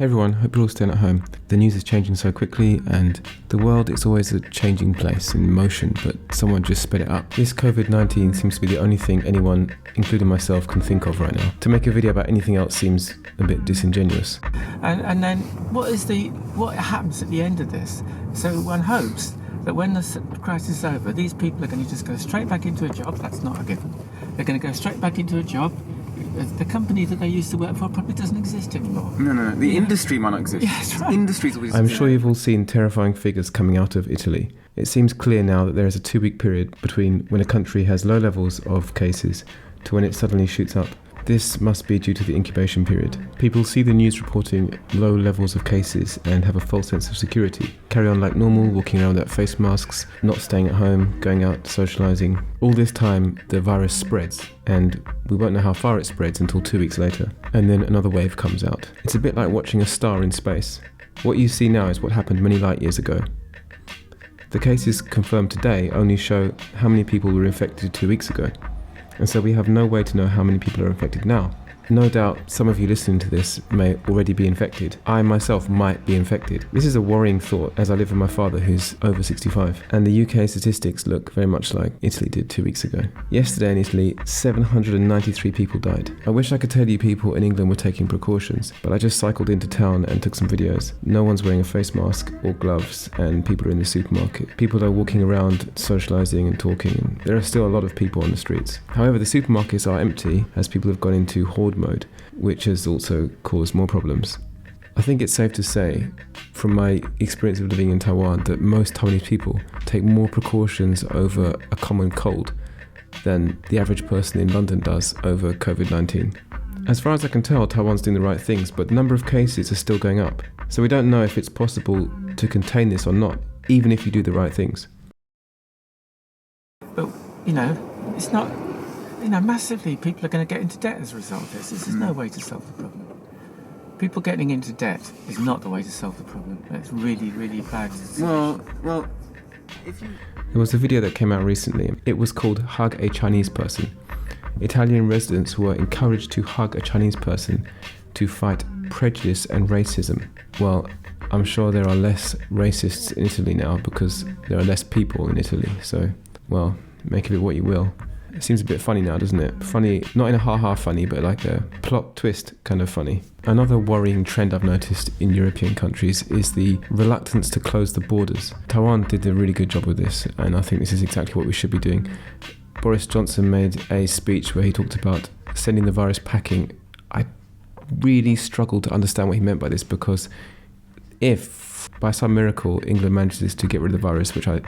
Hey everyone, hope you're all staying at home. The news is changing so quickly and the world is always a changing place in motion, but someone just sped it up. This COVID-19 seems to be the only thing anyone, including myself, can think of right now. To make a video about anything else seems a bit disingenuous. And then what happens at the end of this? So one hopes that when the crisis is over, these people are going to just go straight back into a job. That's not a given. They're going to go straight back into a job. The company that they used to work for probably doesn't exist anymore. No. The industry might not exist. Yeah, that's right. Industries always I'm exist. sure you've all seen terrifying figures coming out of Italy. It seems clear now that there is a 2-week period between when a country has low levels of cases to when it suddenly shoots up. This must be due to the incubation period. People see the news reporting low levels of cases and have a false sense of security. Carry on like normal, walking around without face masks, not staying at home, going out, socialising. All this time, the virus spreads, and we won't know how far it spreads until 2 weeks later. And then another wave comes out. It's a bit like watching a star in space. What you see now is what happened many light years ago. The cases confirmed today only show how many people were infected 2 weeks ago. And so we have no way to know how many people are infected now. No doubt some of you listening to this may already be infected. I myself might be infected. This is a worrying thought as I live with my father who's over 65. And the UK statistics look very much like Italy did 2 weeks ago. Yesterday in Italy, 793 people died. I wish I could tell you people in England were taking precautions, but I just cycled into town and took some videos. No one's wearing a face mask or gloves and people are in the supermarket. People are walking around socialising and talking, and there are still a lot of people on the streets. However, the supermarkets are empty as people have gone into hoard mode, which has also caused more problems. I think it's safe to say, from my experience of living in Taiwan, that most Taiwanese people take more precautions over a common cold than the average person in London does over COVID-19. As far as I can tell, Taiwan's doing the right things, but the number of cases are still going up. So we don't know if it's possible to contain this or not, even if you do the right things. But, it's not... massively people are going to get into debt as a result of this. This is no way to solve the problem. People getting into debt is not the way to solve the problem. It's really, really bad. Well, if you... There was a video that came out recently. It was called Hug a Chinese Person. Italian residents were encouraged to hug a Chinese person to fight prejudice and racism. Well, I'm sure there are less racists in Italy now because there are less people in Italy. So, well, make of it what you will. It seems a bit funny now, doesn't it? Funny, not in a ha-ha funny, but like a plot twist kind of funny. Another worrying trend I've noticed in European countries is the reluctance to close the borders. Taiwan did a really good job with this, and I think this is exactly what we should be doing. Boris Johnson made a speech where he talked about sending the virus packing. I really struggled to understand what he meant by this, because if, by some miracle, England manages to get rid of the virus, which I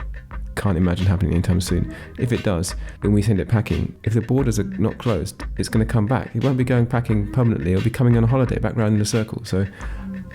can't imagine happening anytime soon. If it does, then we send it packing. If the borders are not closed, it's going to come back. It won't be going packing permanently. It'll be coming on a holiday back round in a circle. So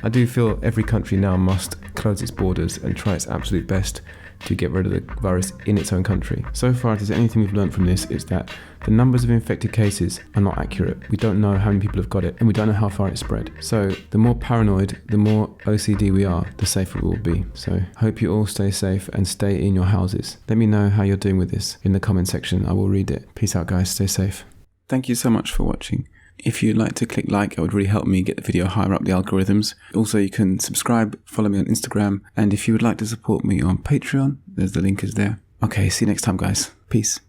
I do feel every country now must close its borders and try its absolute best to get rid of the virus in its own country. So far, if there's anything we've learned from this, it's that the numbers of infected cases are not accurate. We don't know how many people have got it, and we don't know how far it spread. So the more paranoid, the more OCD we are, the safer we will be. So hope you all stay safe and stay in your houses. Let me know how you're doing with this in the comment section. I will read it. Peace out, guys. Stay safe. Thank you so much for watching. If you'd like to click like, it would really help me get the video higher up the algorithms. Also, you can subscribe, follow me on Instagram, and if you would like to support me on Patreon, the link is there. Okay, see you next time, guys. Peace.